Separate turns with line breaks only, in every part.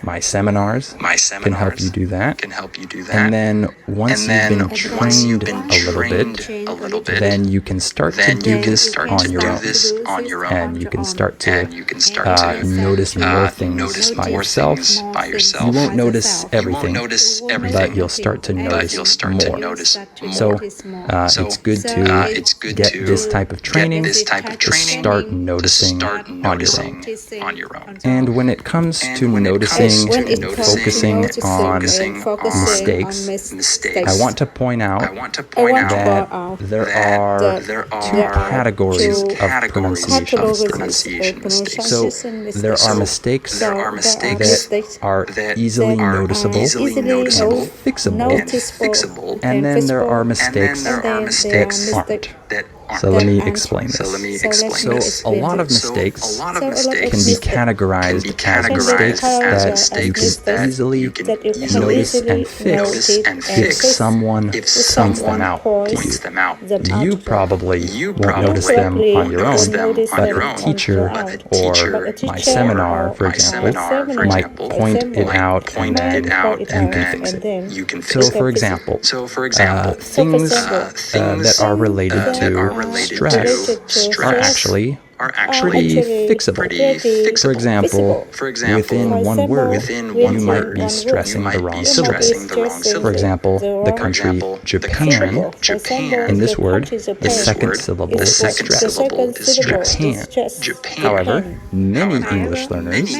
My seminars can help you do that. And then once you've been trained a little bit, then you can start to do this on your own. And you can start to notice more things by yourself. You won't notice everything, but you'll start to notice more. So it's good to get this type of training to start noticing on your own. And when it comes to noticing and focusing on mistakes, I want to point out that there are two categories of pronunciation mistakes. So there are mistakes that are easily noticeable and fixable, and then there are mistakes that aren't. So let me explain this. So a lot of mistakes can be categorized as mistakes that you can easily notice and fix if someone points them out to you. You probably won't notice them on your own, but a teacher or my seminar, for example, might point it out and then you can fix it. So for example, things that are related to stress are actually pretty fixable. For example, within one word, you might be stressing the wrong syllable. For example, the country Japan, in this word, the second syllable is stressed. Japan. However, many English learners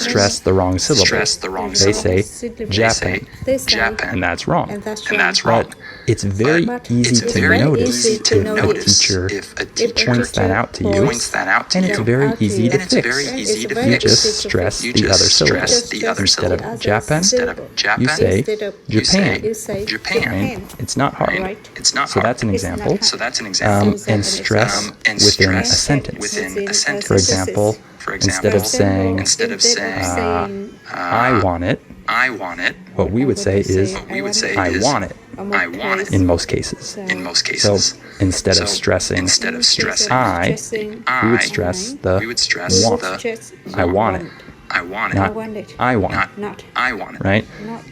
stress the wrong syllable. They say Japan, and that's wrong. But it's very easy to notice if a teacher points that out to you, and it's very easy to fix. You just stress the other syllable. Instead of Japan, you say Japan. Right? It's not hard. So that's an example. And stress within a sentence. For example, instead of saying I want it, what we would say is I want it. In most cases. So instead of stressing I, we would stress the want. I want it. Not I want it. Right?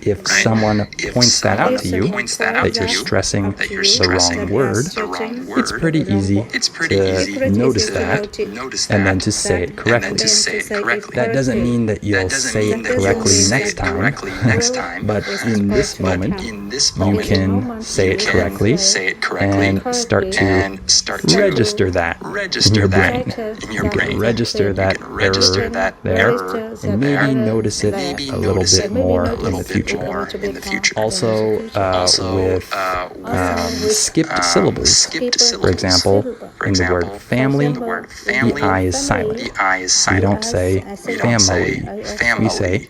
If someone points that out to you, that you're stressing the wrong word, it's pretty easy to notice that and then to say it correctly. That doesn't mean that you'll say it correctly next time, but in this moment, you can say it correctly and start to register that in your brain. You can register that error there and maybe notice it a little bit more in the future. Also, with skipped syllables. For example, in the word family, the I is silent. We don't say family. We say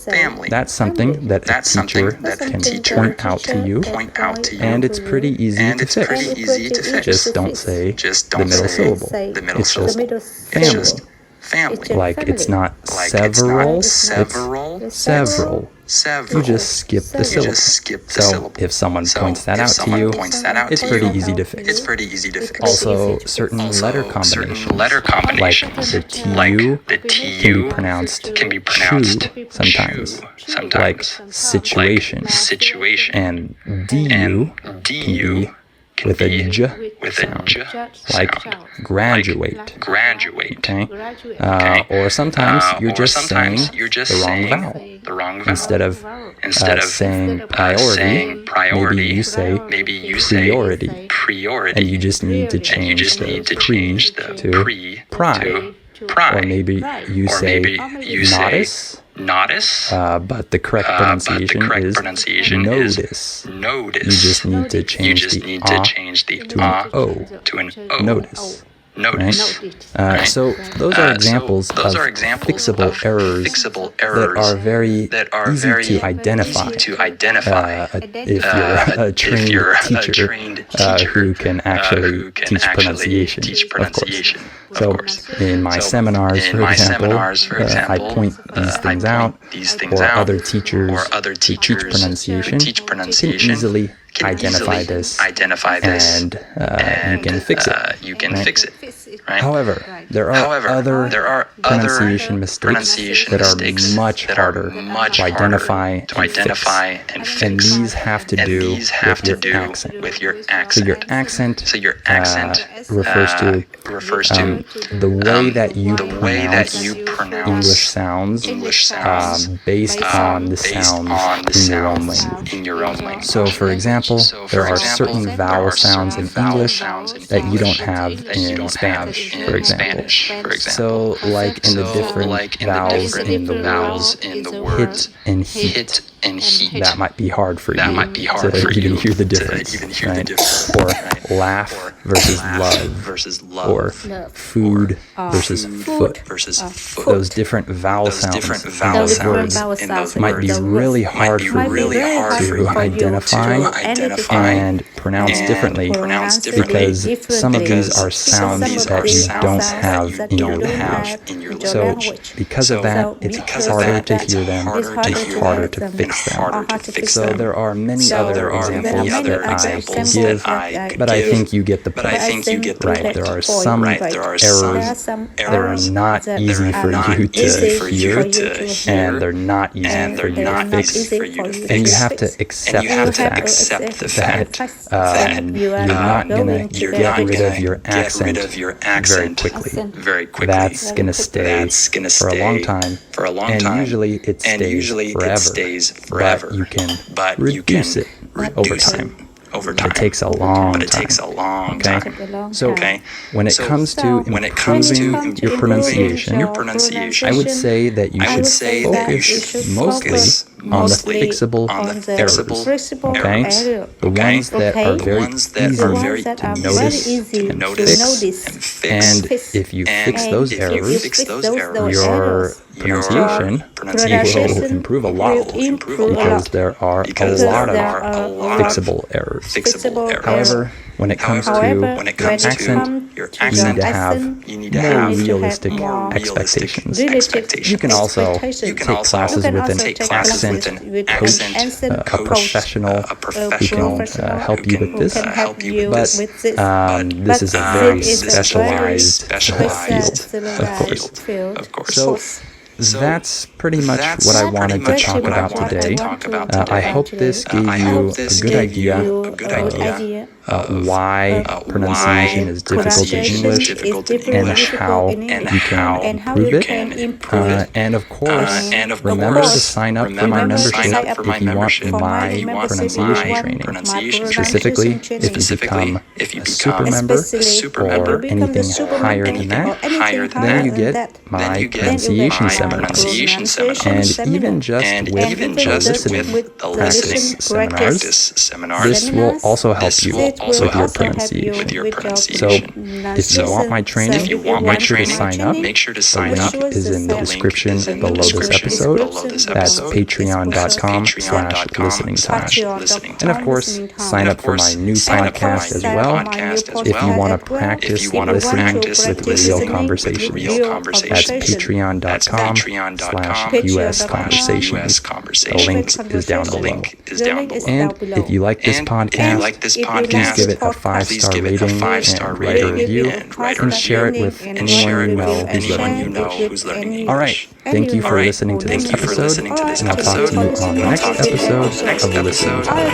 family. That's something that a teacher can point out to you, and it's pretty easy to fix. Just don't say the middle syllable. It's just family. Like it's not several, it's several. You just skip the syllable. So if someone points that out to you, it's pretty easy to fix. Also, certain letter combinations, like the TU, can be pronounced chu sometimes, like situation, and DU can be with a j sound, like graduate. Okay? Or sometimes you're just saying the wrong vowel. Instead of saying priority, maybe you say priority. And you just need to change the pre to pri. Or maybe you say notice, but the correct pronunciation is notice. You just need to change the to an O. Notice. Right? So those are examples of fixable errors that are very easy to identify if you're a trained teacher who can actually teach pronunciation, of course. So in my seminars, for example, I point these things out, or other teachers who teach pronunciation can identify this, and you can fix it. Right? However, there are other pronunciation mistakes that are much harder to identify and fix. And these have to do with your accent. So your accent refers to the way that you pronounce English sounds based on the sounds in your own language. So, for example, there are certain vowel sounds in English that you don't have in Spanish, for example. So, like in the different vowels in the word hit and heat, that might be hard for you to even hear the difference, right? Or laugh versus love, or food versus foot. Those different vowel sounds in those words might be really hard for you to identify and pronounce differently, because some of these are sounds that you don't have in your language. So because of that, it's harder to hear them and harder to fix them. So there are many other examples that I give, but I think you get the point. Right, there are some errors that are not easy for you to hear, and they're not easy for you to fix. And you have to accept the fact that you're not going to get rid of your accent very quickly. That's going to stay for a long time, and usually it stays forever. But you can reduce it over time. It takes a long time. So when it comes to improving your pronunciation, I would say that you should focus mostly on the fixable errors. The ones that are very easy to notice and fix. And if you fix those errors, your pronunciation will improve a lot, because there are a lot of fixable errors. However, when it comes to your accent, you need to have more realistic expectations. You can also take classes with an accent coach, a professional who can help you with this. But this is a very specialized field, of course. So that's pretty much what I wanted to talk about today. I hope this gave you a good idea why pronunciation is difficult in English and how you can improve it. And of course, remember to sign up for my membership if you want my pronunciation training. Specifically, if you become a super member or anything higher than that, then you get my pronunciation seminar. And even just with the listening seminars, this will also help you with your pronunciation. So if you want my training, make sure to sign up. The link is in the description below this episode. That's patreon.com/listening. And of course, sign up for my new podcast as well if you want to practice listening with real conversations. That's patreon.com/US Conversations. The link is down below. And if you like this podcast, please give it a 5-star rating and write a review, and share it with anyone you know who's learning English. All right. Thank you for listening to this episode, and I'll talk to you on the next episode of Listening Time.